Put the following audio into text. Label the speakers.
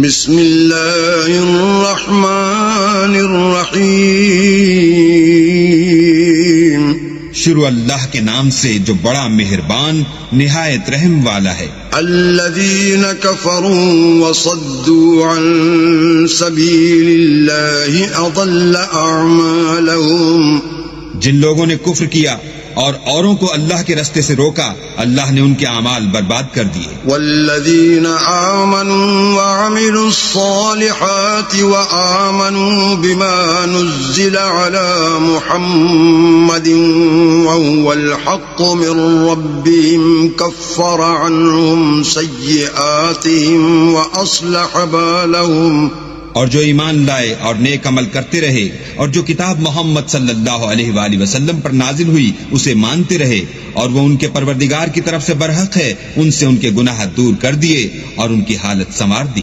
Speaker 1: बिस्मिल्लाहिर्रहमानिर्रहीम।
Speaker 2: शुरू अल्लाह के नाम से जो बड़ा मेहरबान निहायत रहम वाला है।
Speaker 1: अल्लज़ीन कफ़रू वसद्दू अन सबीलिल्लाहि अज़ल्ल अअमालहुम।
Speaker 2: जिन लोगों ने कुफ्र किया और औरों को अल्लाह के रास्ते से रोका, अल्लाह ने उनके अमाल बर्बाद कर दिए।
Speaker 1: वल्लज़ीन आमनू वअमिलुस्सालिहाति वआमनू बिमा नुज़्ज़िला अला मुहम्मदिन वहुवल हक़्क़ु मिर रब्बिहिम कफ़्फ़र अन्हुम सय्यिआतिहिम व अस्लह बालहुम।
Speaker 2: और जो ईमान लाए और नेक अमल करते रहे और जो किताब मोहम्मद सल्लल्लाहु अलैहि वसल्लम पर नाजिल हुई उसे मानते रहे और वो उनके परवरदिगार की तरफ से बरहक है, उनसे उनके गुनाह दूर कर दिए और उनकी हालत संवार दी।